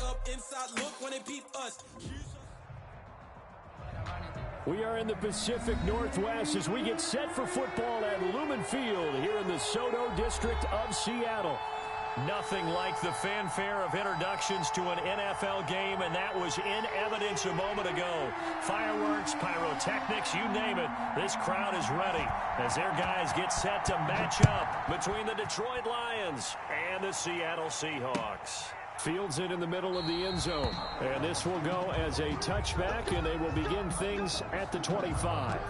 up inside look when they peep us. We are in the Pacific Northwest as we get set for football at Lumen Field here in the Soto District of Seattle. Nothing like the fanfare of introductions to an NFL game, and that was in evidence a moment ago. Fireworks, pyrotechnics, you name it. This crowd is ready as their guys get set to match up between the Detroit Lions and the Seattle Seahawks. Fields it in the middle of the end zone, and this will go as a touchback, and they will begin things at the 25.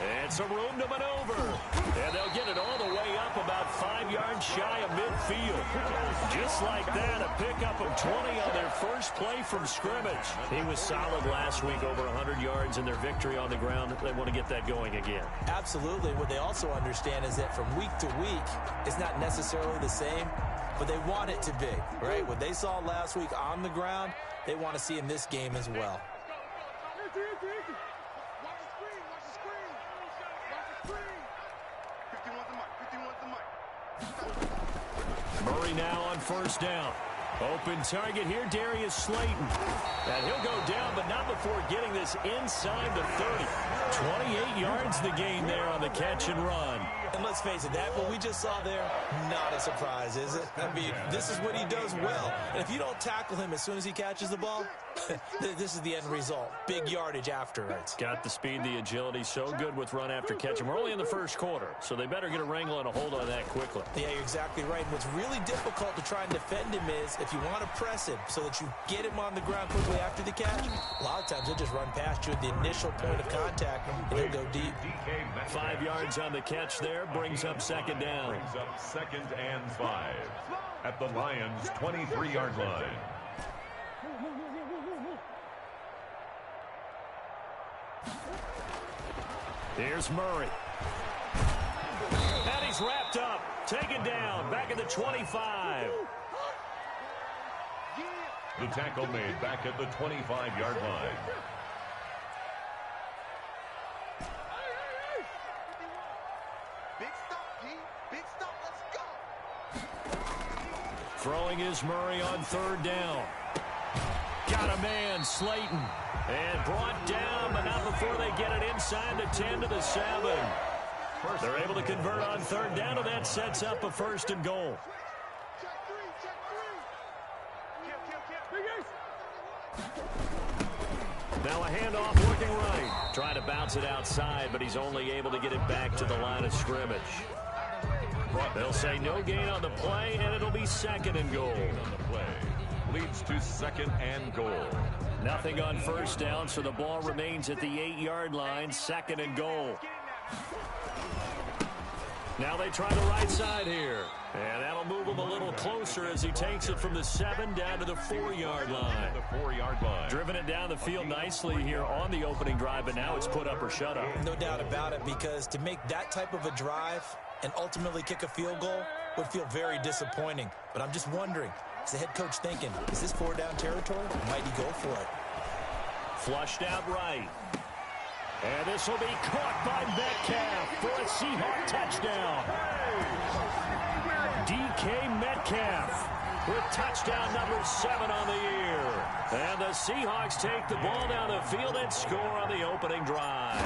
And some room to maneuver. And they'll get it all the way up about 5 yards shy of midfield. Just like that, a pickup of 20 on their first play from scrimmage. He was solid last week, over 100 yards in their victory on the ground. They want to get that going again. Absolutely. What they also understand is that from week to week, it's not necessarily the same, but they want it to be, right? What they saw last week on the ground, they want to see in this game as well. Murray now on first down. Open target here, Darius Slayton. And he'll go down, but not before getting this inside the 30. 28 yards the gain there on the catch and run. And let's face it, that what we just saw there, not a surprise, is it? I mean, this is what he does well. And if you don't tackle him as soon as he catches the ball, this is the end result. Big yardage afterwards. Got the speed, the agility, so good with run after catch. And we're only in the first quarter, so they better get a wrangle and a hold on that quickly. Yeah, you're exactly right. And what's really difficult to try and defend him is if you want to press him so that you get him on the ground quickly after the catch, a lot of times he'll just run past you at the initial point of contact and he'll go deep. 5 yards on the catch there, brings up second down. Brings up 2nd and 5 at the Lions' 23-yard line. Here's Murray. And he's wrapped up. Taken down. Back at the 25. The tackle made back at the 25-yard line. Big stop, G. Big stop. Let's go. Throwing is Murray on third down. Got a man, Slayton. And brought down, but not before they get it inside the 10 to the 7. They're able to convert on third down, and that sets up a 1st and goal. Now a handoff looking right. Trying to bounce it outside, but he's only able to get it back to the line of scrimmage. They'll say no gain on the play, and it'll be 2nd and goal. On the play leads to 2nd and goal. Nothing on first down, so the ball remains at the 8-yard line, 2nd and goal. Now they try the right side here. And that'll move him a little closer as he takes it from the 7 down to the 4-yard line. The 4-yard line. Driven it down the field nicely here on the opening drive, but now it's put up or shut up. No doubt about it, because to make that type of a drive and ultimately kick a field goal would feel very disappointing. But I'm just wondering, is the head coach thinking, is this 4-down territory? Or might he go for it? Flushed out right. And this will be caught by Metcalf for a Seahawk touchdown. DK Metcalf with touchdown number 7 on the year. And the Seahawks take the ball down the field and score on the opening drive.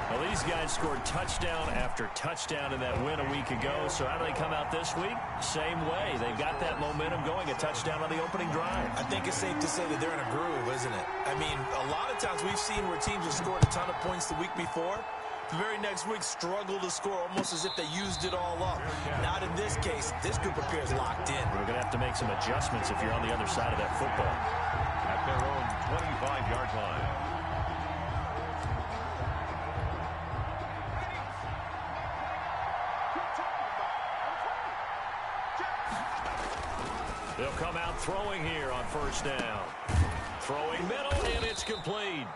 Well, these guys scored touchdown after touchdown in that win a week ago. So how do they come out this week? Same way. They've got that momentum going, a touchdown on the opening drive. I think it's safe to say that they're in a groove, isn't it? I mean, a lot of times we've seen where teams have scored a ton of points the week before. The very next week struggle to score almost as if they used it all up. Not in this case. This group appears locked in. We're going to have to make some adjustments if you're on the other side of that football. At their own 25-yard line. They'll come out throwing here on first down. Throwing middle, and it's complete.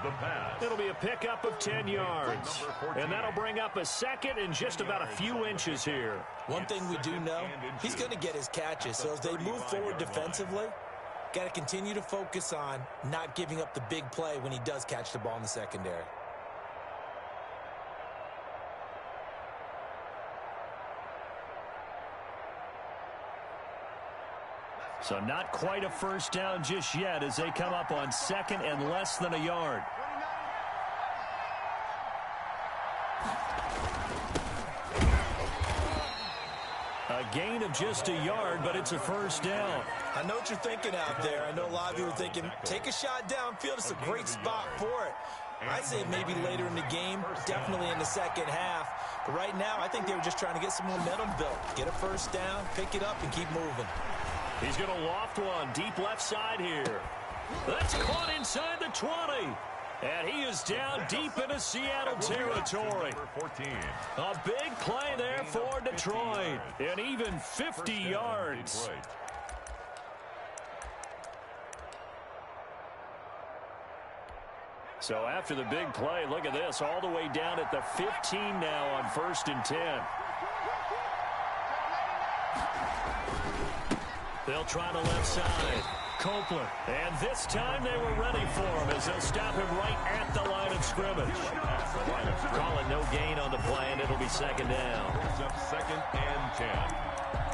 The pass. It'll be a pickup of 10 yards. And that'll bring up a second and just about a few inches here. One thing we do know, he's going to get his catches. So as they move forward defensively, got to continue to focus on not giving up the big play when he does catch the ball in the secondary. So not quite a first down just yet as they come up on second and less than a yard. A gain of just a yard, but it's a first down. I know what you're thinking out there. I know a lot of you are thinking, take a shot downfield. It's a great spot for it. I'd say maybe later in the game, definitely in the second half. But right now, I think they were just trying to get some momentum built. Get a first down, pick it up, and keep moving. He's going to loft one deep left side here. That's caught inside the 20. And he is down deep into Seattle territory. A big play there for Detroit. And even 50 yards. So after the big play, look at this. All the way down at the 15 now on 1st and 10. They'll try the left side. Copeland. And this time they were ready for him as they'll stop him right at the line of scrimmage. Call it no gain on the play, and it'll be second down. It's up 2nd and 10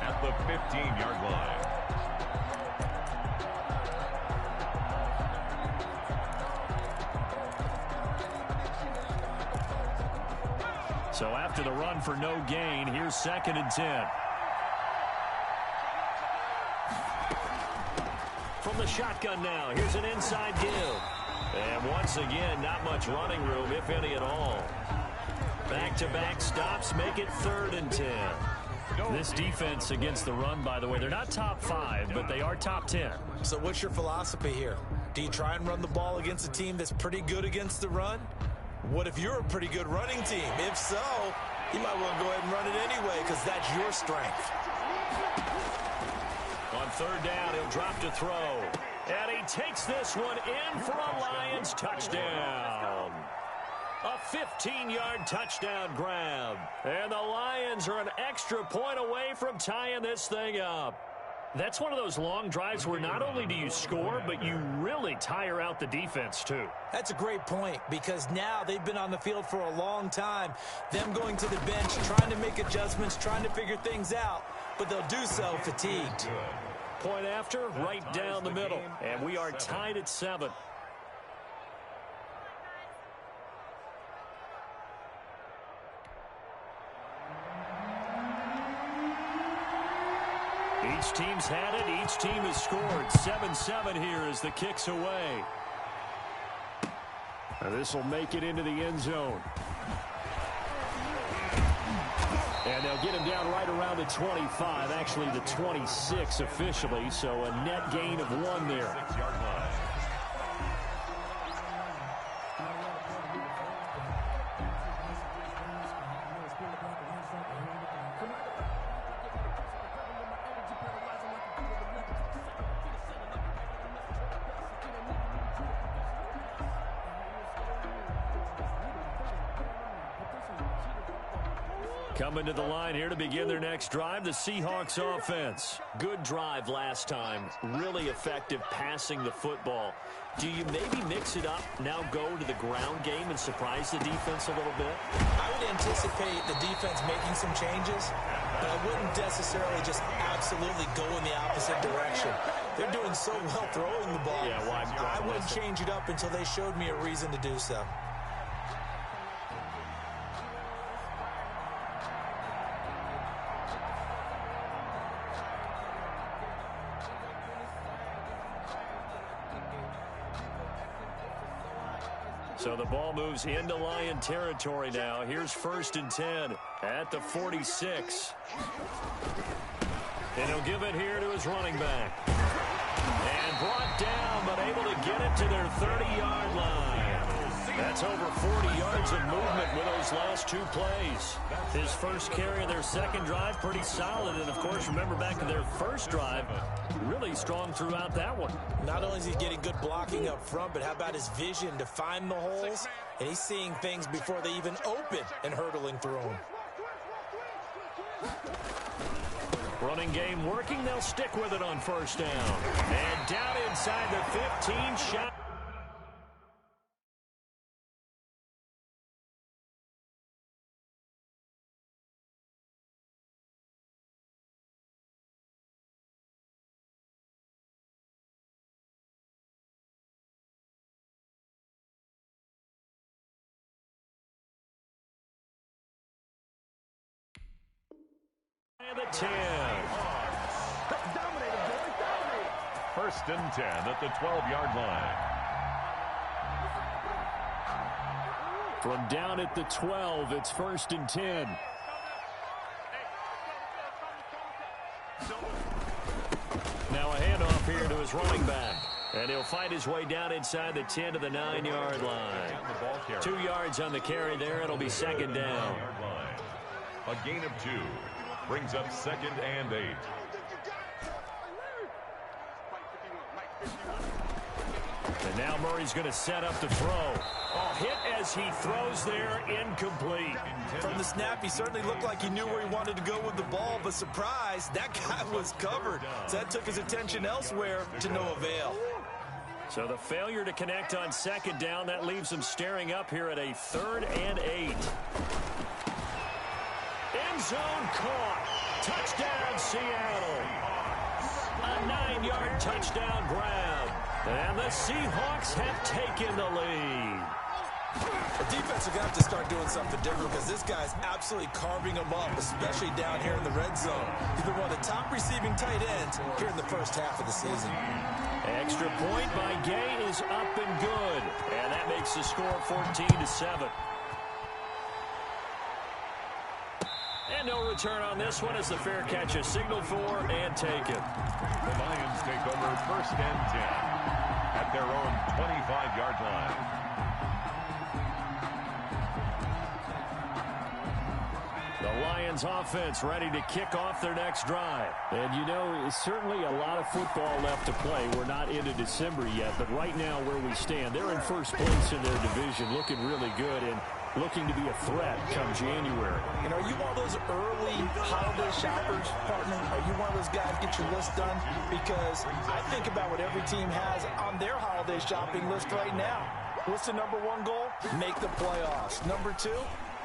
at the 15-yard line. So after the run for no gain, here's 2nd and 10. From the shotgun now, here's an inside give. And once again, not much running room, if any at all. Back-to-back stops make it 3rd and 10. This defense against the run, by the way, they're not top 5, but they are top 10. So what's your philosophy here? Do you try and run the ball against a team that's pretty good against the run? What if you're a pretty good running team? If so, you might want to go ahead and run it anyway because that's your strength. On 3rd down, he'll drop to throw. And he takes this one in for a Lions touchdown. A 15-yard touchdown grab. And the Lions are an extra point away from tying this thing up. That's one of those long drives where not only do you score, but you really tire out the defense, too. That's a great point because now they've been on the field for a long time. Them going to the bench, trying to make adjustments, trying to figure things out, but they'll do so fatigued. Point after, right down the middle. And we are tied at 7. Each team's had it. Each team has scored. 7-7 here as the kick's away. This will make it into the end zone. And they'll get him down right around the 25, actually the 26 officially, so a net gain of 1 there. 6-yard line. Coming to the line here to begin their next drive, the Seahawks offense. Good drive last time. Really effective passing the football. Do you maybe mix it up, now go to the ground game and surprise the defense a little bit? I would anticipate the defense making some changes, but I wouldn't necessarily just absolutely go in the opposite direction. They're doing so well throwing the ball. Yeah, well, I wouldn't change it up until they showed me a reason to do so. So the ball moves into Lion territory now. Here's 1st and 10 at the 46. And he'll give it here to his running back. And brought down, but able to get it to their 30-yard line. That's over 40 yards of movement with those last 2 plays. His first carry of their second drive, pretty solid. And, of course, remember back to their first drive, really strong throughout that one. Not only is he getting good blocking up front, but how about his vision to find the holes? And he's seeing things before they even open and hurdling through them. Running game working. They'll stick with it on first down. And down inside the 15, shot. And the 10. First and 10 at the 12-yard line. From down at the 12, it's first and 10. Now a handoff here to his running back. And he'll find his way down inside the 10 to the 9-yard line. 2 yards on the carry there. It'll be second down. A gain of 2. Brings up second and 8. And now Murray's going to set up to throw. Oh, hit as he throws there, incomplete. From the snap, he certainly looked like he knew where he wanted to go with the ball, but surprise, that guy was covered. So that took his attention elsewhere to no avail. So the failure to connect on second down, that leaves him staring up here at a 3rd and 8. End zone caught. Touchdown, Seattle. A 9-yard touchdown grab. And the Seahawks have taken the lead. The defense are going to have to start doing something different because this guy's absolutely carving them up, especially down here in the red zone. He's been one of the top receiving tight ends here in the first half of the season. Extra point by Gay is up and good. And that makes the score 14-7. And no return on this one as the fair catch is signaled for and taken. The Lions take over first and 10 at their own 25-yard line. The Lions offense ready to kick off their next drive. And you know, it's certainly a lot of football left to play. We're not into December yet, but right now where we stand, they're in first place in their division, looking really good and looking to be a threat come January. And are you one of those early holiday shoppers, partner? Are you one of those guys get your list done? Because I think about what every team has on their holiday shopping list right now. What's the number 1 goal? Make the playoffs. Number 2,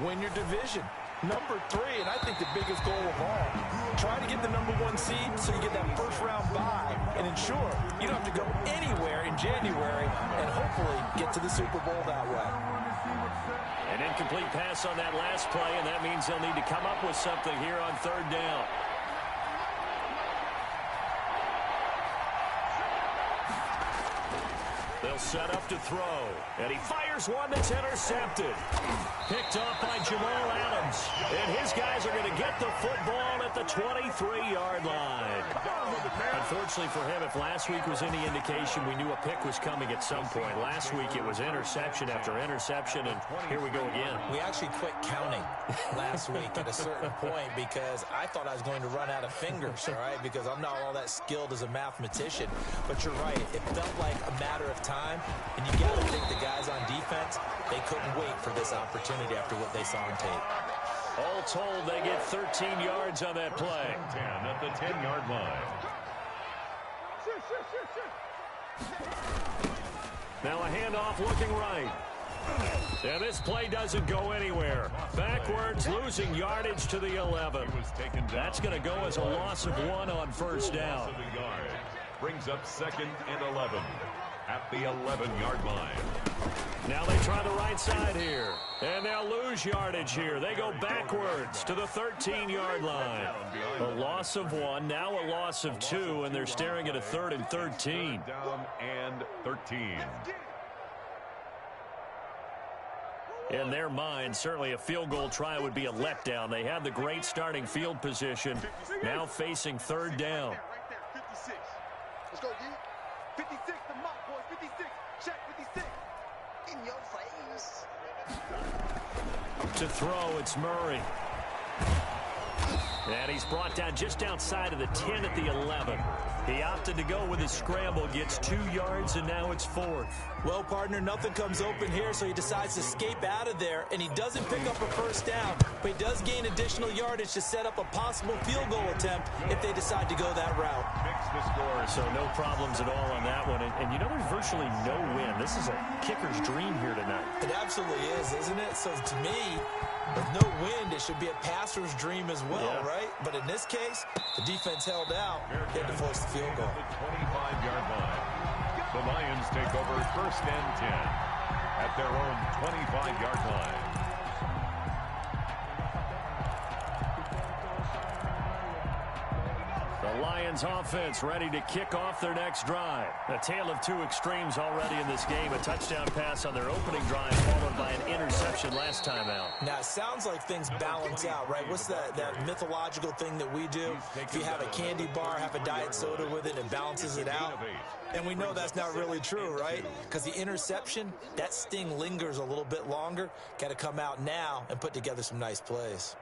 win your division. Number 3, and I think the biggest goal of all, try to get the number 1 seed so you get that first-round bye and ensure you don't have to go anywhere in January and hopefully get to the Super Bowl that way. An incomplete pass on that last play, and that means they'll need to come up with something here on 3rd down. They'll set up to throw, and he fires one that's intercepted. Picked off by Jamal Adams, and his guys are going to get the football at the 23-yard line. Unfortunately for him, if last week was any indication, we knew a pick was coming at some point. Last week it was interception after interception, and here we go again. We actually quit counting last week at a certain point because I thought I was going to run out of fingers, all right, because I'm not all that skilled as a mathematician. But you're right, it felt like a matter of time, and you got to think the guys on defense, they couldn't wait for this opportunity after what they saw on tape. All told, they get 13 yards on that play. 10 at the 10-yard line. Now a handoff looking right. And this play doesn't go anywhere. Backwards, losing yardage to the 11. That's going to go as a loss of 1 on first down. Brings up second and 11 at the 11-yard line. Now they try the right side here. And they'll lose yardage here. They go backwards to the 13-yard line. A loss of 1, now a loss of 2, and they're staring at a 3rd and 13. Down and 13. In their mind, certainly a field goal try would be a letdown. They had the great starting field position, now facing 3rd down. 56. Let's go, D. 56, the mock boys. 56. Check 56. In your face. To throw, it's Murray. And he's brought down just outside of the 10 at the 11. He opted to go with his scramble, gets 2 yards, and now it's 4th. Well, partner, nothing comes open here, so he decides to escape out of there, and he doesn't pick up a first down, but he does gain additional yardage to set up a possible field goal attempt if they decide to go that route. Fix the score, so no problems at all on that one. And you know, there's virtually no wind. This is a kicker's dream here tonight. It absolutely is, isn't it? So to me, with no wind, it should be a passer's dream as well, right? But in this case, the defense held out. They had to force the field goal. The 25-yard line. The Lions take over 1st and 10 at their own 25-yard line. The Lions offense ready to kick off their next drive. A tale of 2 extremes already in this game. A touchdown pass on their opening drive followed by an interception last time out. Now, it sounds like things balance out, right? What's that mythological thing that we do? If you have a candy bar, have a diet soda with it, it balances it out. And we know that's not really true, right? Because the interception, that sting lingers a little bit longer. Got to come out now and put together some nice plays.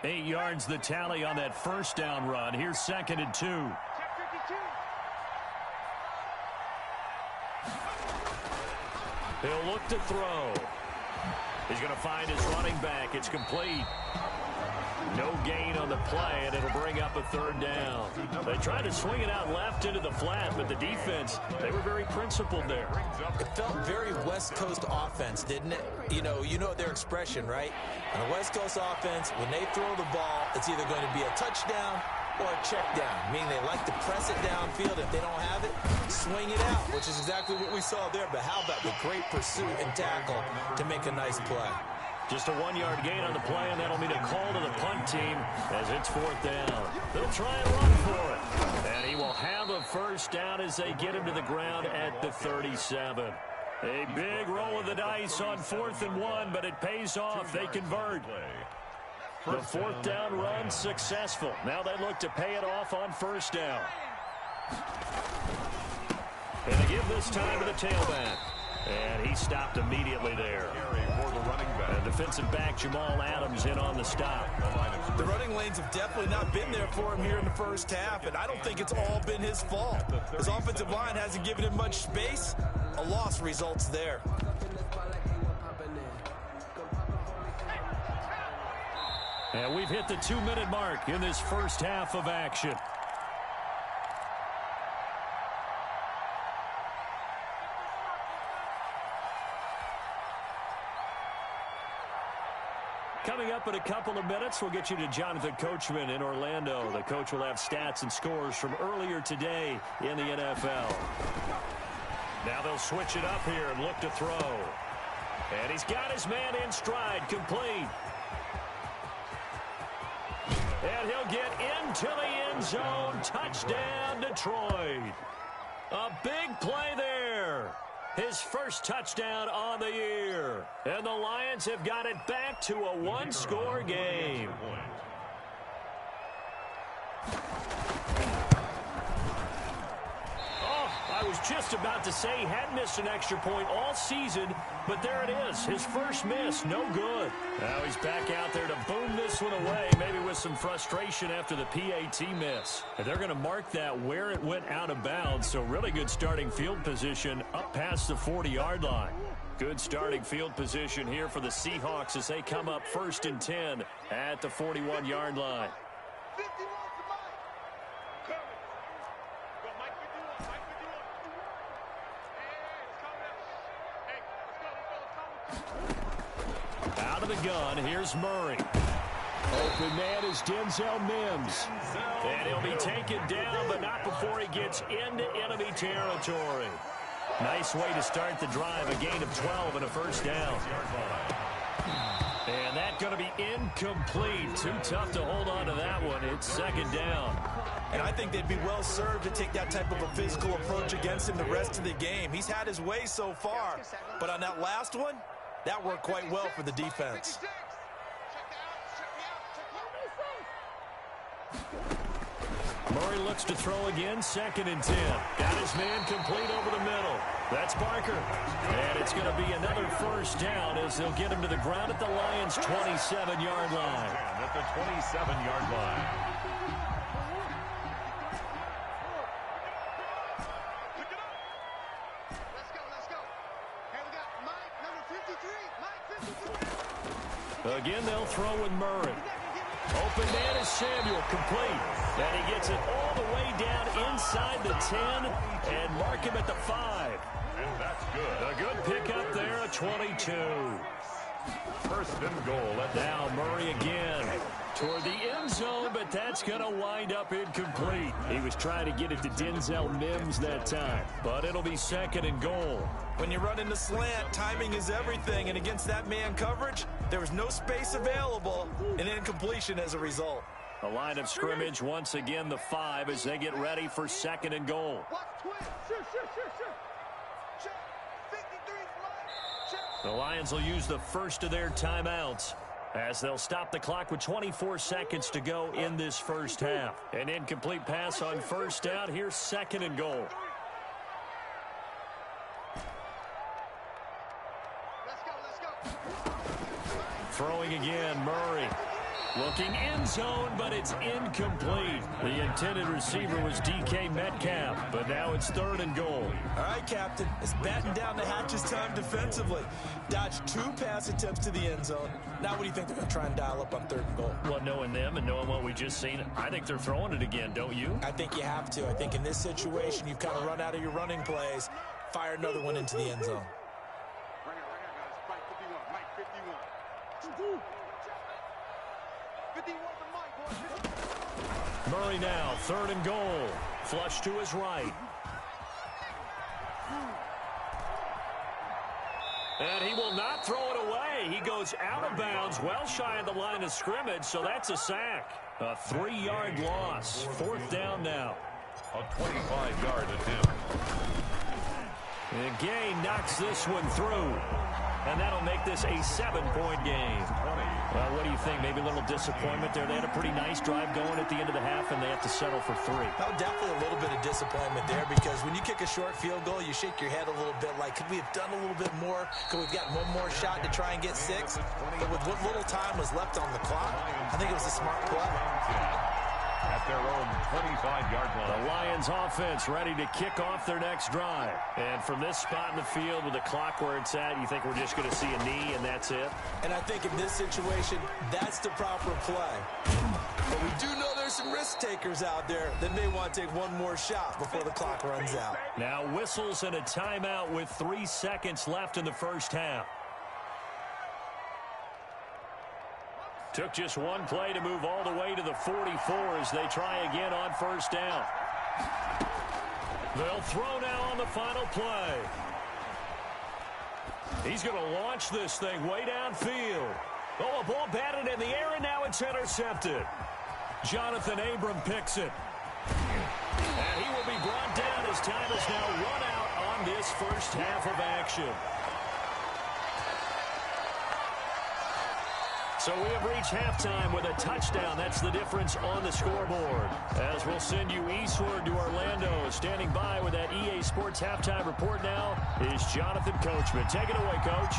8 yards the tally on that first down run. Here's 2nd and 2. He'll look to throw. He's going to find his running back. It's complete. No gain on the play, and it'll bring up a 3rd down. They tried to swing it out left into the flat, but the defense, they were very principled there. It felt very West Coast offense, didn't it? You know their expression, right? On a West Coast offense, when they throw the ball, it's either going to be a touchdown or a check down, meaning they like to press it downfield. If they don't have it, swing it out, which is exactly what we saw there. But how about the great pursuit and tackle to make a nice play? Just a 1-yard gain on the play, and that'll mean a call to the punt team as it's 4th down. They'll try and run for it. And he will have a first down as they get him to the ground at the 37. A big roll of the dice on 4th and 1, but it pays off. They convert. The 4th down run successful. Now they look to pay it off on 1st down. And they give this time to the tailback. And he stopped immediately there. And defensive back Jamal Adams in on the stop. The running lanes have definitely not been there for him here in the first half, and I don't think it's all been his fault. His offensive line hasn't given him much space. A loss results there. And we've hit the 2-minute mark in this first half of action. Coming up in a couple of minutes, we'll get you to Jonathan Coachman in Orlando. The coach will have stats and scores from earlier today in the NFL. Now they'll switch it up here and look to throw. And he's got his man in stride, complete. And he'll get into the end zone. Touchdown, Detroit. A big play there. His first touchdown on the year. And the Lions have got it back to a 1-score game. I was just about to say he hadn't missed an extra point all season, but there it is. His first miss, no good. Now he's back out there to boom this one away, maybe with some frustration after the PAT miss. And they're going to mark that where it went out of bounds, so really good starting field position up past the 40-yard line. Good starting field position here for the Seahawks as they come up 1st and 10 at the 41-yard line. Out of the gun, here's Murray. Open man is Denzel Mims. And he'll be taken down, but not before he gets into enemy territory. Nice way to start the drive, a gain of 12 and a first down. And that's going to be incomplete. Too tough to hold on to that one. It's 2nd down. And I think they'd be well served to take that type of a physical approach against him the rest of the game. He's had his way so far, but on that last one, that worked quite well for the defense. Murray looks to throw again, 2nd and 10. Got his man complete over the middle. That's Barker. And it's going to be another first down as they'll get him to the ground at the Lions' 27-yard line. At the 27-yard line. Let's go. Here we got Mike, number 53. Mike 53. Again, they'll throw with Murray. Open man is Samuel, complete. And he gets it all the way down inside the 10 and mark him at the 5. And that's good. A good pickup there, a 22. First and goal. Now Murray again toward the end zone, but that's going to wind up incomplete. He was trying to get it to Denzel Mims that time, but it'll be 2nd and goal. When you run in the slant, timing is everything, and against that man coverage, there was no space available, and incompletion as a result. The line of scrimmage once again the 5 as they get ready for 2nd and goal. The Lions will use the first of their timeouts as they'll stop the clock with 24 seconds to go in this first half. An incomplete pass on first down. Here's 2nd and goal. Let's go. Throwing again, Murray. Looking end zone, but it's incomplete. The intended receiver was DK Metcalf, but now it's 3rd and goal. All right, Captain. It's batten down the hatches time defensively. Dodged 2 pass attempts to the end zone. Now what do you think they're going to try and dial up on 3rd and goal? Well, knowing them and knowing what we just seen, I think they're throwing it again, don't you? I think you have to. I think in this situation, you've kind of run out of your running plays. Fire another one into the end zone. Right here, guys. Mike 51. 51 for Mike, boys. Murray now, 3rd and goal. Flush to his right. And he will not throw it away. He goes out of bounds, well shy of the line of scrimmage, so that's a sack. A 3-yard loss. 4th down now. A 25-yard attempt. And Gay knocks this one through. And that'll make this a 7-point game. Well, what do you think? Maybe a little disappointment there. They had a pretty nice drive going at the end of the half, and they have to settle for 3. Oh, definitely a little bit of disappointment there because when you kick a short field goal, you shake your head a little bit like, could we have done a little bit more? Could we have gotten one more shot to try and get 6? But with what little time was left on the clock, I think it was a smart play. At their own 25-yard line. The Lions offense ready to kick off their next drive. And from this spot in the field with the clock where it's at, you think we're just going to see a knee and that's it? And I think in this situation, that's the proper play. But we do know there's some risk takers out there that may want to take one more shot before the clock runs out. Now whistles and a timeout with 3 seconds left in the first half. Took just one play to move all the way to the 44 as they try again on first down. They'll throw now on the final play. He's going to launch this thing way downfield. Oh, a ball batted in the air, and now it's intercepted. Jonathan Abram picks it. And he will be brought down as time is now run out on this first half of action. So we have reached halftime with a touchdown. That's the difference on the scoreboard. As we'll send you eastward to Orlando. Standing by with that EA Sports halftime report now is Jonathan Coachman. Take it away, Coach.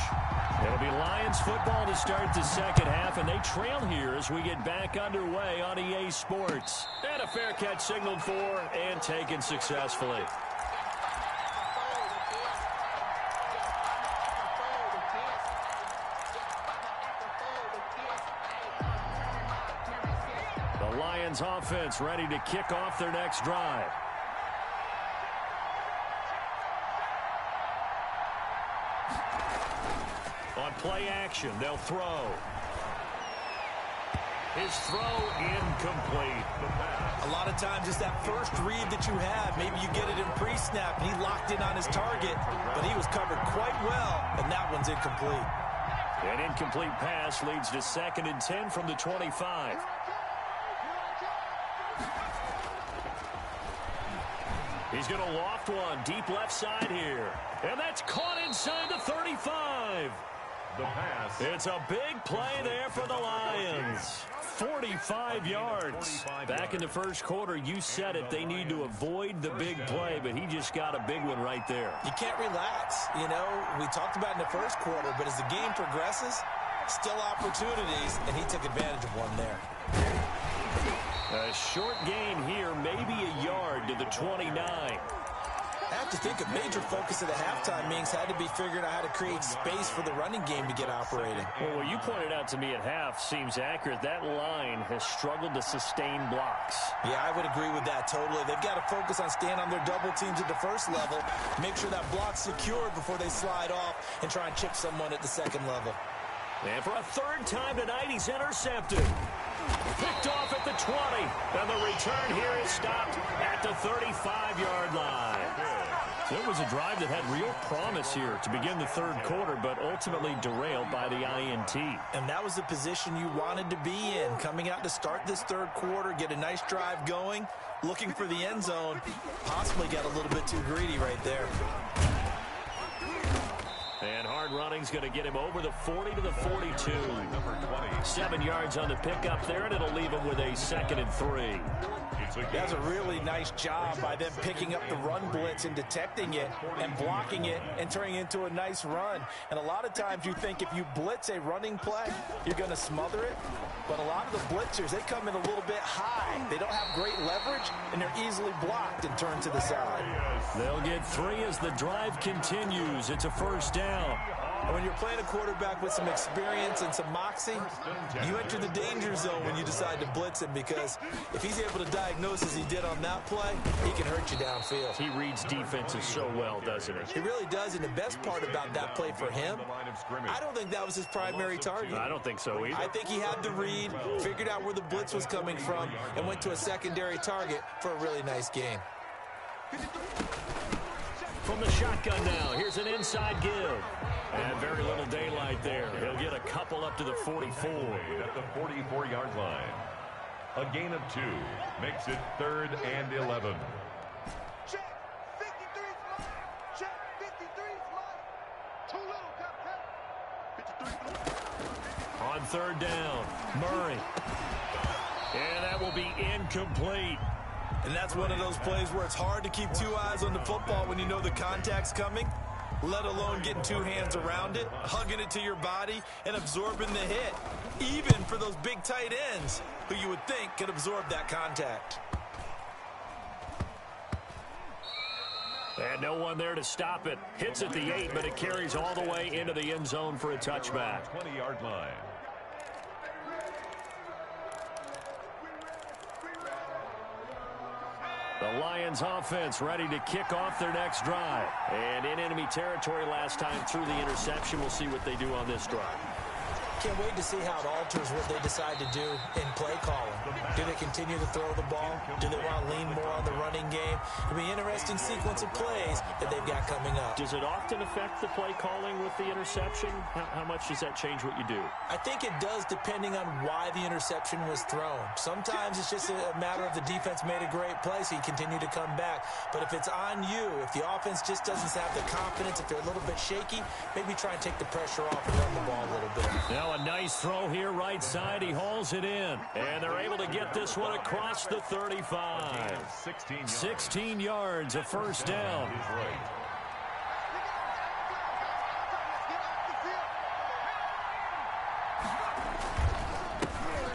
It'll be Lions football to start the second half, and they trail here as we get back underway on EA Sports. And a fair catch signaled for and taken successfully. The Lions offense ready to kick off their next drive. On play action, they'll throw. His throw incomplete. A lot of times it's that first read that you have. Maybe you get it in pre-snap, and he locked in on his target, but he was covered quite well, and that one's incomplete. An incomplete pass leads to 2nd and 10 from the 25. He's going to loft one deep left side here. And that's caught inside the 35. The pass. It's a big play there for the Lions. 45 yards. Back in the first quarter, you said it. They need to avoid the big play, but he just got a big one right there. You can't relax. You know, we talked about in the first quarter, but as the game progresses, still opportunities, and he took advantage of one there. A short gain here, maybe a yard to the 29. I have to think a major focus of the halftime meetings had to be figuring out how to create space for the running game to get operating. Well, what you pointed out to me at half seems accurate. That line has struggled to sustain blocks. Yeah, I would agree with that totally. They've got to focus on staying on their double teams at the first level, make sure that block's secured before they slide off and try and chip someone at the second level. And for a third time tonight, he's intercepted. Picked off at the 20. And the return here is stopped at the 35-yard line. So it was a drive that had real promise here to begin the third quarter, but ultimately derailed by the INT. And that was the position you wanted to be in, coming out to start this third quarter, get a nice drive going, looking for the end zone, possibly got a little bit too greedy right there. And hard running's going to get him over the 40 to the 42. 7 yards on the pickup there, and it'll leave him with a 2nd and 3. That's a really nice job by them picking up the run blitz and detecting it and blocking it and turning it into a nice run. And a lot of times you think if you blitz a running play, you're going to smother it. But a lot of the blitzers, they come in a little bit high. They don't have great leverage, and they're easily blocked and turned to the side. They'll get 3 as the drive continues. It's a first down. And when you're playing a quarterback with some experience and some moxie, you enter the danger zone when you decide to blitz him, because if he's able to diagnose as he did on that play, he can hurt you downfield. He reads defenses so well, doesn't he? He really does, and the best part about that play for him, I don't think that was his primary target. I don't think so either. I think he had the read, figured out where the blitz was coming from, and went to a secondary target for a really nice game. From the shotgun now, here's an inside give. And very little daylight there. He'll get a couple up to the 44. At the 44-yard line. A gain of 2 makes it 3rd and 11. Check. 53 is mine. Check. 53 is mine. Too little, Captain. 53. On 3rd down, Murray. And that will be incomplete. And that's one of those plays where it's hard to keep 2 eyes on the football when you know the contact's coming, let alone getting 2 hands around it, hugging it to your body, and absorbing the hit, even for those big tight ends who you would think could absorb that contact. And no one there to stop it. Hits at the 8, but it carries all the way into the end zone for a touchback. 20-yard line. The Lions offense ready to kick off their next drive. And in enemy territory last time through the interception. We'll see what they do on this drive. Can't wait to see how it alters what they decide to do in play calling. Do they continue to throw the ball? Do they want to lean more on the running game? It'll be an interesting sequence of plays that they've got coming up. Does it often affect the play calling with the interception? How much does that change what you do? I think it does, depending on why the interception was thrown. Sometimes it's just a matter of the defense made a great play, so you continue to come back. But if it's on you, if the offense just doesn't have the confidence, if they're a little bit shaky, maybe try and take the pressure off and run the ball a little bit. Now a nice throw here right side. He hauls it in. And they're able to get this one across the 35. 16 yards, a first down.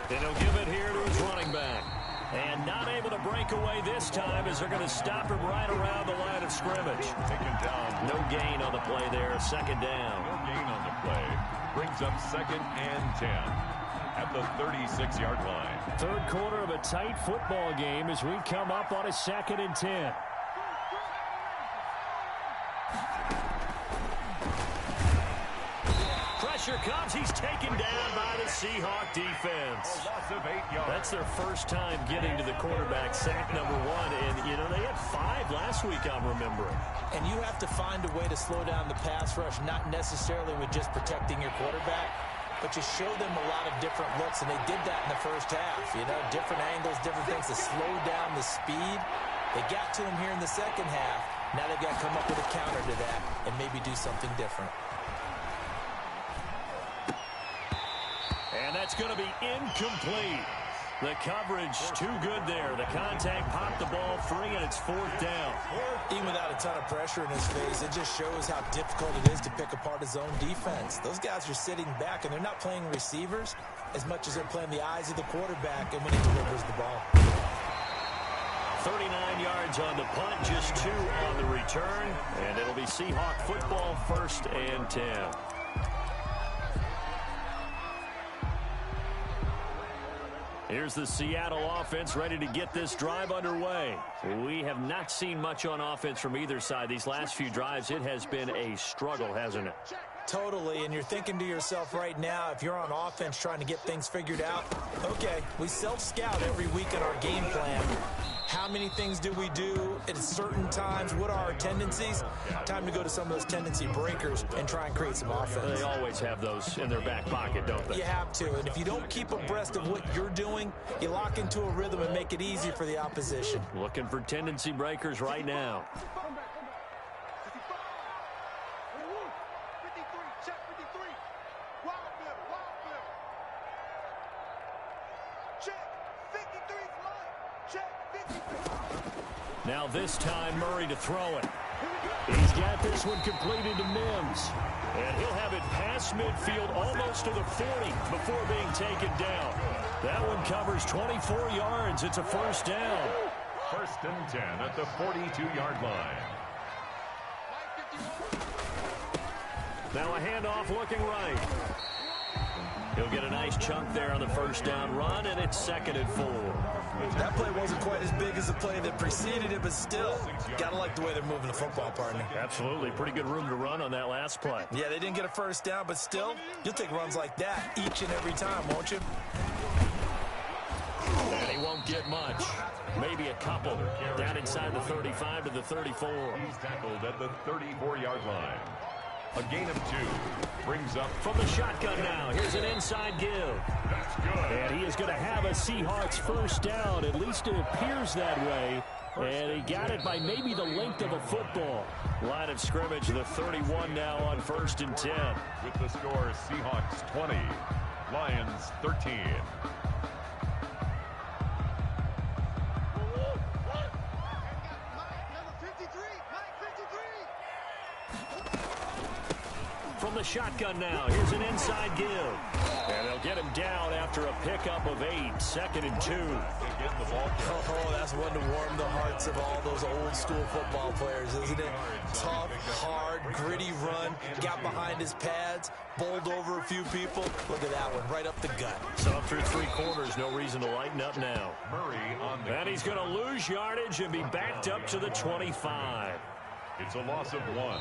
And he'll give it here to his running back. And not able to break away this time as they're going to stop him right around the line of scrimmage. Taken down. No gain on the play there. 2nd down. No gain on the play. Brings up 2nd and 10 at the 36-yard line. Third quarter of a tight football game as we come up on a 2nd and 10. Pressure comes. He's taken down by the Seahawks defense. A loss of 8 yards. That's their first time getting to the quarterback, sack number 1. And, you know, they had 5 last week, I'm remembering. And you have to find a way to slow down the pass rush, not necessarily with just protecting your quarterback, but you show them a lot of different looks, and they did that in the first half. You know, different angles, different things to slow down the speed. They got to him here in the second half. Now they've got to come up with a counter to that and maybe do something different. And that That's going to be incomplete. The coverage too good there. The contact popped the ball free, and it's 4th down. Even without a ton of pressure in his face, it just shows how difficult it is to pick apart his own defense. Those guys are sitting back, and they're not playing receivers as much as they're playing the eyes of the quarterback and when he delivers the ball. 39 yards on the punt, just 2 on the return, and it'll be Seahawk football, 1st and 10. Here's the Seattle offense ready to get this drive underway. We have not seen much on offense from either side. These last few drives, it has been a struggle, hasn't it? Totally, and you're thinking to yourself right now, if you're on offense trying to get things figured out, okay, we self-scout every week in our game plan. How many things do we do at certain times? What are our tendencies? Time to go to some of those tendency breakers and try and create some offense. They always have those in their back pocket, don't they? You have to, and if you don't keep abreast of what you're doing, you lock into a rhythm and make it easy for the opposition. Looking for tendency breakers right now. Now this time, Murray to throw it. He's got this one completed to Mims. And he'll have it past midfield almost to the 40 before being taken down. That one covers 24 yards. It's a 1st down. 1st and 10 at the 42-yard line. Now a handoff looking right. He'll get a nice chunk there on the 1st down run, and it's 2nd and 4. That play wasn't quite as big as the play that preceded it, but still, gotta like the way they're moving the football, partner. Absolutely. Pretty good room to run on that last play. Yeah, they didn't get a 1st down, but still, you'll take runs like that each and every time, won't you? And he won't get much. Maybe a couple. Down inside the 35 to the 34. He's tackled at the 34-yard line. A gain of 2. Brings up from the shotgun now. Here's an inside give. That's good. And he is going to have a Seahawks 1st down. At least it appears that way. And he got it by maybe the length of a football. Line of scrimmage, the 31 now on 1st and 10. With the score, Seahawks 20, Lions 13. From the shotgun now, here's an inside give. And they'll get him down after a pickup of 8, 2nd and 2. Oh, that's one to warm the hearts of all those old school football players, isn't it? Tough, hard, gritty run, got behind his pads, bowled over a few people. Look at that one, right up the gut. So up through 3 quarters, no reason to lighten up now. Murray on the and he's going to lose yardage and be backed up to the 25. It's a loss of 1.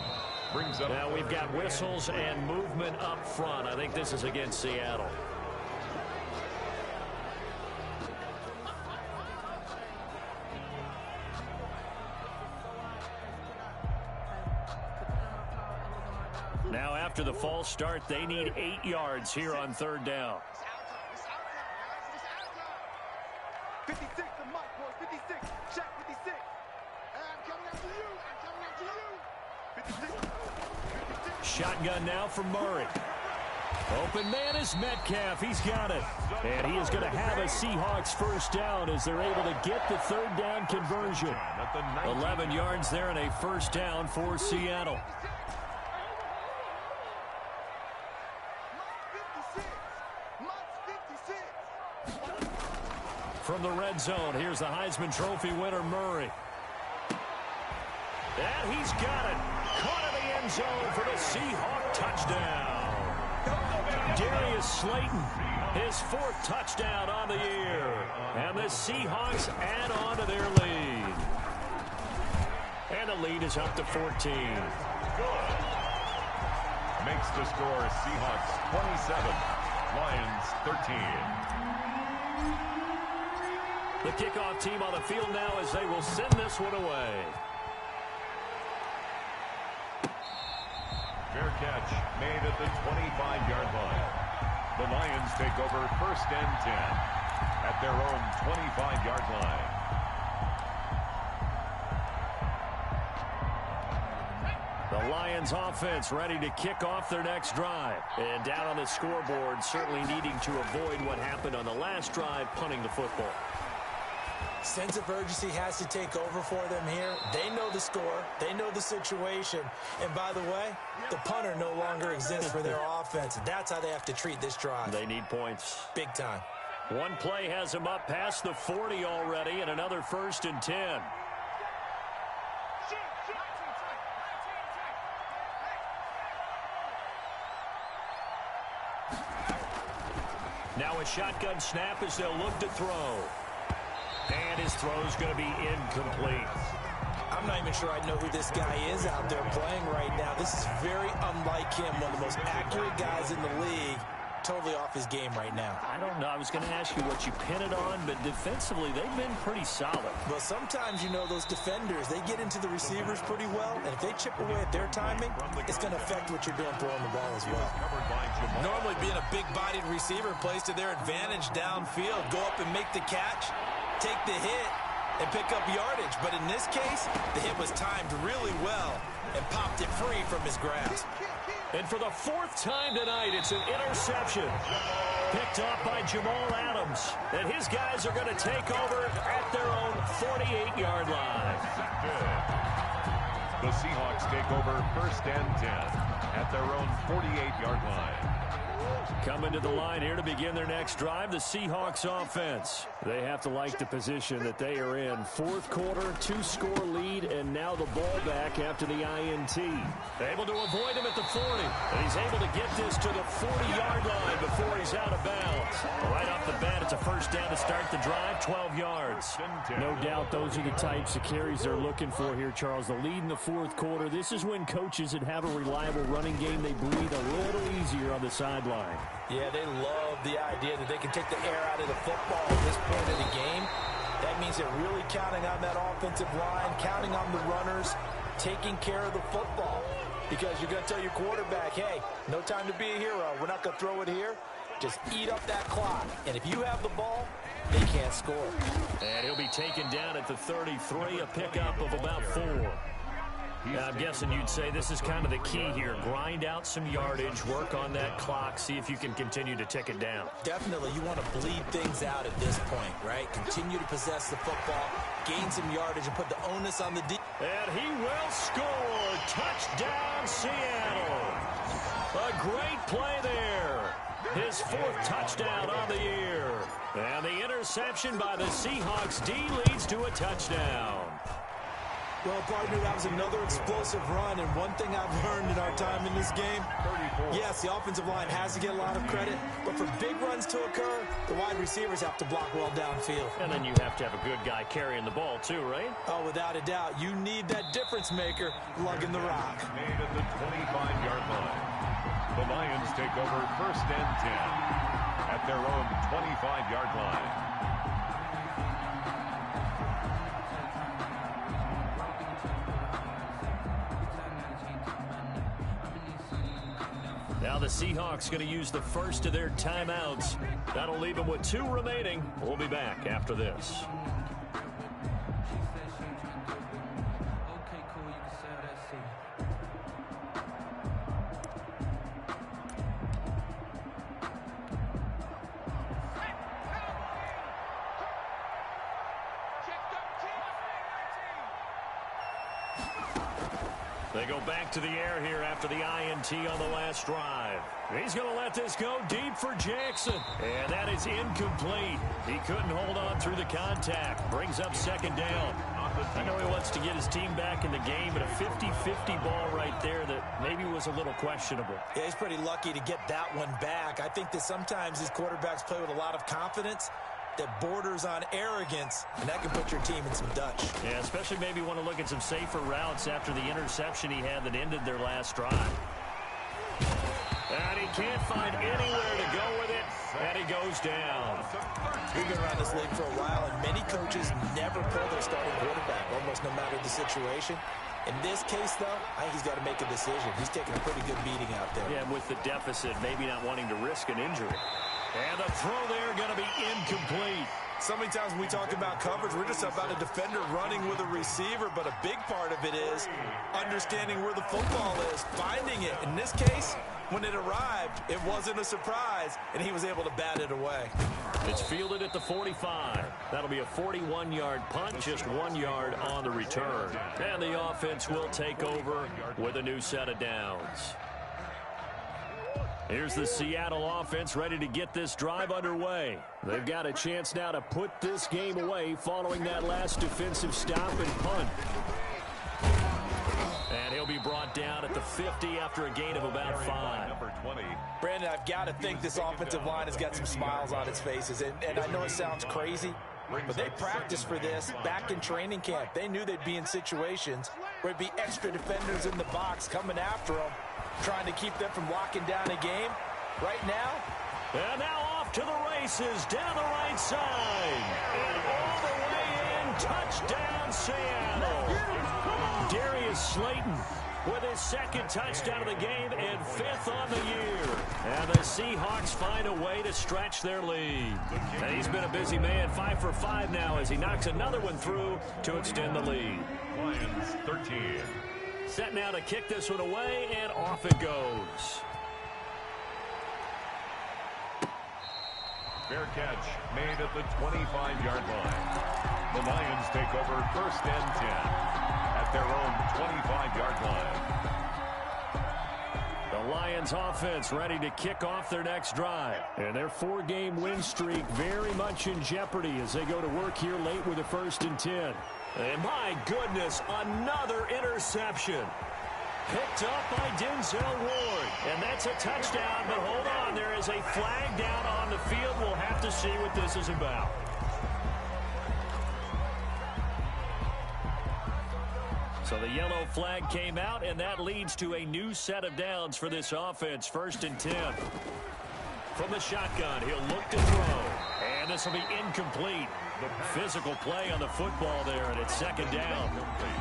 Brings up now we've got whistles and movement up front. I think this is against Seattle. Now after the false start, they need 8 yards here on 3rd down. 56 to Mike, boys. 56. Check 56. I'm coming after you. I'm coming after you. 56. Shotgun now from Murray. Open man is Metcalf. He's got it. And he is going to have a Seahawks 1st down as they're able to get the 3rd down conversion. 11 yards there and a 1st down for Seattle. From the red zone, here's the Heisman Trophy winner, Murray. And he's got it. Caught in the end zone for the Seahawk touchdown. Darius Slayton, his 4th touchdown on the year. And the Seahawks add on to their lead. And the lead is up to 14. good. Makes the score Seahawks 27, Lions 13. The kickoff team on the field now as they will send this one away. Fair catch made at the 25-yard line. The Lions take over 1st and 10 at their own 25-yard line. The Lions offense ready to kick off their next drive. And down on the scoreboard, certainly needing to avoid what happened on the last drive, punting the football. Sense of urgency has to take over for them here. They know the score. They know the situation. And by the way, the punter no longer exists for their offense. That's how they have to treat this drive. They need points. Big time. One play has them up past the 40 already, and another 1st and 10. Now a shotgun snap as they'll look to throw. And his throw's going to be incomplete. I'm not even sure I know who this guy is out there playing right now. This is very unlike him, one of the most accurate guys in the league. Totally off his game right now. I don't know. I was going to ask you what you pin it on, but defensively, they've been pretty solid. Well, sometimes, you know, those defenders, they get into the receivers pretty well, and if they chip away at their timing, it's going to affect what you're doing throwing the ball as well. Normally, being a big-bodied receiver plays to their advantage downfield. Go up and make the catch, take the hit, and pick up yardage. But in this case, the hit was timed really well and popped it free from his grasp. And for the 4th time tonight, it's an interception. Picked off by Jamal Adams. And his guys are going to take over at their own 48-yard line. The Seahawks take over 1st and 10 at their own 48-yard line. Coming to the line here to begin their next drive, the Seahawks offense. They have to like the position that they are in. 4th quarter, 2-score lead, and now the ball back after the INT. Able to avoid him at the 40, and he's able to get this to the 40-yard line before he's out of bounds. Right off the bat, it's a 1st down to start the drive, 12 yards. No doubt those are the types of carries they're looking for here, Charles. The lead in the 4th quarter. This is when coaches that have a reliable running game, they breathe a little easier on the sideline. Yeah, they love the idea that they can take the air out of the football at this point of the game. That means they're really counting on that offensive line, counting on the runners, taking care of the football. Because you're going to tell your quarterback, hey, no time to be a hero. We're not going to throw it here. Just eat up that clock. And if you have the ball, they can't score. And he'll be taken down at the 33, a pickup of about 4. I'm guessing you'd say this is kind of the key here. Grind out some yardage, work on that clock, see if you can continue to tick it down. Definitely, you want to bleed things out at this point, right? Continue to possess the football, gain some yardage, and put the onus on the D. And he will score. Touchdown, Seattle. A great play there. His 4th touchdown on the year. And the interception by the Seahawks D leads to a touchdown. Well, partner, that was another explosive run, and one thing I've learned in our time in this game, yes, the offensive line has to get a lot of credit, but for big runs to occur, the wide receivers have to block well downfield. And then you have to have a good guy carrying the ball too, right? Oh, without a doubt. You need that difference maker lugging the rock. Made at the 25-yard line. The Lions take over 1st and 10 at their own 25-yard line. Now the Seahawks going to use the first of their timeouts. That'll leave them with 2 remaining. We'll be back after this. They go back to the air here after the INT on the last drive. He's going to let this go deep for Jackson. And that is incomplete. He couldn't hold on through the contact. Brings up 2nd down. I know he wants to get his team back in the game, but a 50-50 ball right there that maybe was a little questionable. Yeah, he's pretty lucky to get that one back. I think that sometimes these quarterbacks play with a lot of confidence that borders on arrogance, and that can put your team in some Dutch. Yeah, especially maybe want to look at some safer routes after the interception he had that ended their last drive. And he can't find anywhere to go with it, and he goes down. We've been around this league for a while, and many coaches never pull their starting quarterback, almost no matter the situation. In this case, though, I think he's got to make a decision. He's taking a pretty good beating out there. Yeah, with the deficit, maybe not wanting to risk an injury. And the throw there going to be incomplete. So many times when we talk about coverage, we're just about a defender running with a receiver, but a big part of it is understanding where the football is, finding it. In this case, when it arrived, it wasn't a surprise, and he was able to bat it away. It's fielded at the 45. That'll be a 41-yard punt, just 1 yard on the return. And the offense will take over with a new set of downs. Here's the Seattle offense ready to get this drive underway. They've got a chance now to put this game away following that last defensive stop and punt. And he'll be brought down at the 50 after a gain of about 5. Number 20. Brandon, I've got to think this offensive line has got some smiles on its faces. And I know it sounds crazy, but they practiced for this back in training camp. They knew they'd be in situations where it'd be extra defenders in the box coming after them, trying to keep them from locking down a game. Right now. And now off to the races down the right side. And all the way in. Touchdown, Seattle. Darius Slayton with his second touchdown of the game and 5th on the year. And the Seahawks find a way to stretch their lead. And he's been a busy man, 5 for 5 now as he knocks another one through to extend the lead. Lions 13. Set now to kick this one away, and off it goes. Fair catch made at the 25-yard line. The Lions take over 1st and 10 at their own 25-yard line. The Lions offense ready to kick off their next drive. And their 4-game win streak very much in jeopardy as they go to work here late with a 1st and 10. And my goodness, another interception. Picked up by Denzel Ward. And that's a touchdown, but hold on, there is a flag down on the field. We'll have to see what this is about. So the yellow flag came out, and that leads to a new set of downs for this offense. 1st and 10. From the shotgun, he'll look to throw. And this will be incomplete. Physical play on the football there, and it's 2nd down.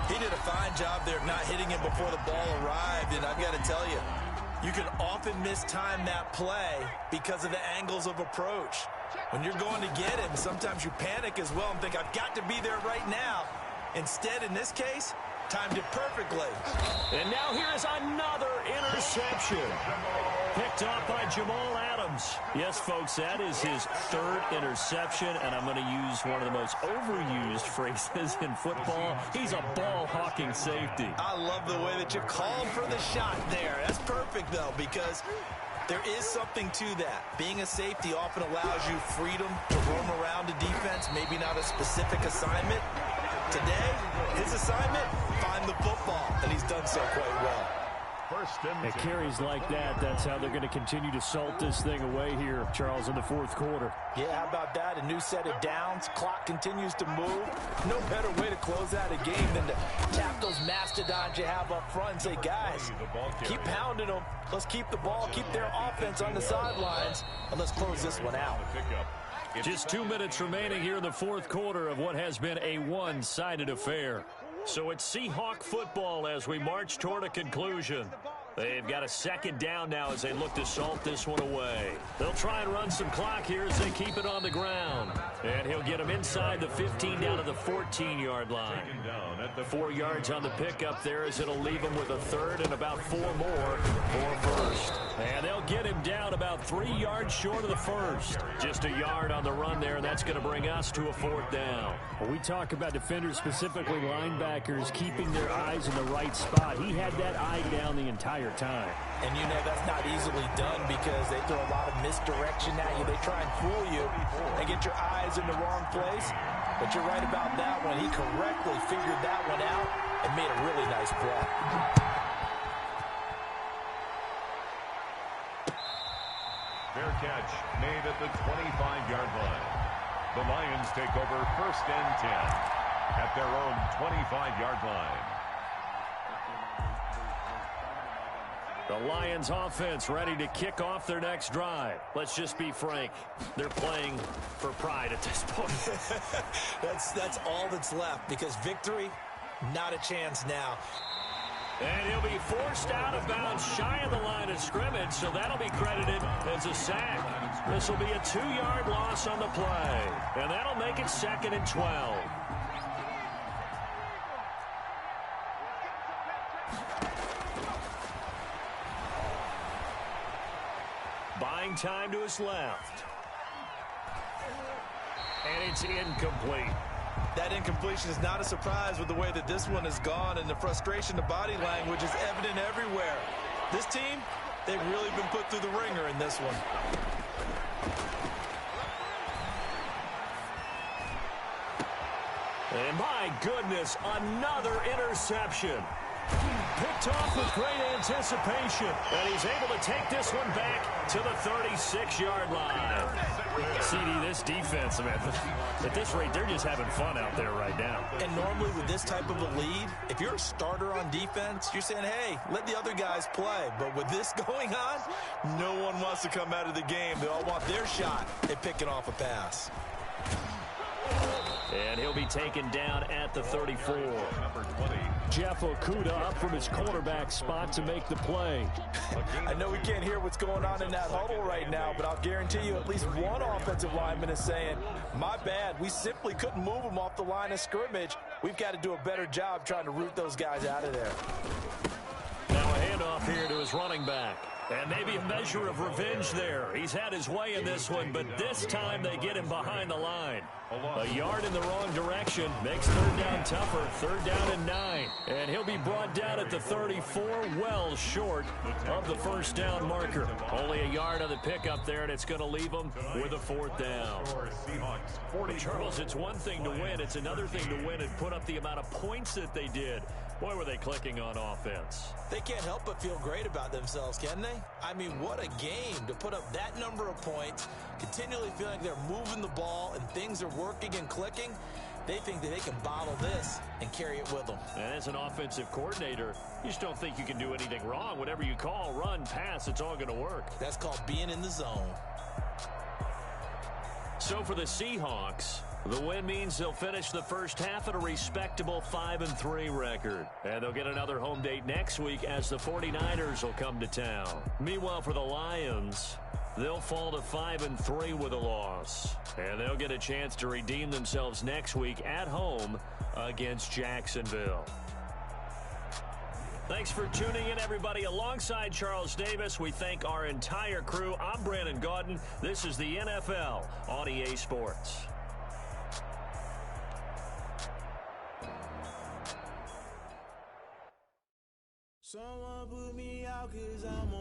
He did a fine job there of not hitting him before the ball arrived, and I've got to tell you, you can often mistime that play because of the angles of approach. When you're going to get him, sometimes you panic as well and think, I've got to be there right now. Instead, in this case, timed it perfectly. And now here is another interception. Picked off by Jamal Adams. Yes, folks, that is his 3rd interception, and I'm going to use one of the most overused phrases in football. He's a ball-hawking safety. I love the way that you called for the shot there. That's perfect, though, because there is something to that. Being a safety often allows you freedom to roam around a defense, maybe not a specific assignment. Today, his assignment, find the football, and he's done so quite well. It carries like that. That's how they're going to continue to salt this thing away here, Charles, in the 4th quarter. Yeah, how about that? A new set of downs. Clock continues to move. No better way to close out a game than to tap those mastodons you have up front and say, guys, keep pounding them. Let's keep the ball, keep their offense on the sidelines, and let's close this one out. Just 2 minutes remaining here in the 4th quarter of what has been a one-sided affair. So it's Seahawk football as we march toward a conclusion. They've got a 2nd down now as they look to salt this one away. They'll try and run some clock here as they keep it on the ground. And he'll get them inside the 15 down to the 14-yard line. 4 yards on the pickup there as it'll leave them with a 3rd and about 4 more for 1st. And they'll get him down about 3 yards short of the 1st. Just a yard on the run there, and that's going to bring us to a 4th down. When we talk about defenders, specifically linebackers, keeping their eyes in the right spot, he had that eye down the entire time. And you know that's not easily done because they throw a lot of misdirection at you. They try and fool you and get your eyes in the wrong place. But you're right about that one. He correctly figured that one out and made a really nice play. Fair catch made at the 25-yard line. The Lions take over 1st and 10 at their own 25-yard line. The Lions offense ready to kick off their next drive. Let's just be frank. They're playing for pride at this point. That's all that's left because victory, not a chance now. And he'll be forced out of bounds shy of the line of scrimmage, so that'll be credited as a sack. This will be a 2-yard loss on the play, and that'll make it 2nd and 12. Buying time to his left. And it's incomplete. That incompletion is not a surprise with the way that this one has gone, and the frustration, the body language is evident everywhere. This team, they've really been put through the ringer in this one. And my goodness, another interception. Picked off with great anticipation. And he's able to take this one back to the 36-yard line. CD, this defense, man, at this rate, they're just having fun out there right now. And normally with this type of a lead, if you're a starter on defense, you're saying, hey, let the other guys play. But with this going on, no one wants to come out of the game. They all want their shot at picking off a pass. And he'll be taken down at the 34. Jeff Okudah up from his cornerback spot to make the play. I know we can't hear what's going on in that huddle right now, but I'll guarantee you at least one offensive lineman is saying, my bad, we simply couldn't move them off the line of scrimmage. We've got to do a better job trying to root those guys out of there. Now a handoff here to his running back. And maybe a measure of revenge there. He's had his way in this one, but this time they get him behind the line. A yard in the wrong direction makes 3rd down tougher. 3rd down and 9. And he'll be brought down at the 34, well short of the 1st down marker. Only a yard on the pickup there, and it's going to leave him with a 4th down. But Charles, it's one thing to win. It's another thing to win and put up the amount of points that they did. Boy, were they clicking on offense. They can't help but feel great about themselves, can they? I mean, what a game to put up that number of points, continually feeling like they're moving the ball and things are working and clicking. They think that they can bottle this and carry it with them. And as an offensive coordinator, you just don't think you can do anything wrong. Whatever you call, run, pass, it's all going to work. That's called being in the zone. So for the Seahawks, the win means they'll finish the first half at a respectable 5-3 record. And they'll get another home date next week as the 49ers will come to town. Meanwhile, for the Lions, they'll fall to 5-3 with a loss. And they'll get a chance to redeem themselves next week at home against Jacksonville. Thanks for tuning in, everybody. Alongside Charles Davis, we thank our entire crew. I'm Brandon Gaudin. This is the NFL on EA Sports. Someone put me out 'cause I'm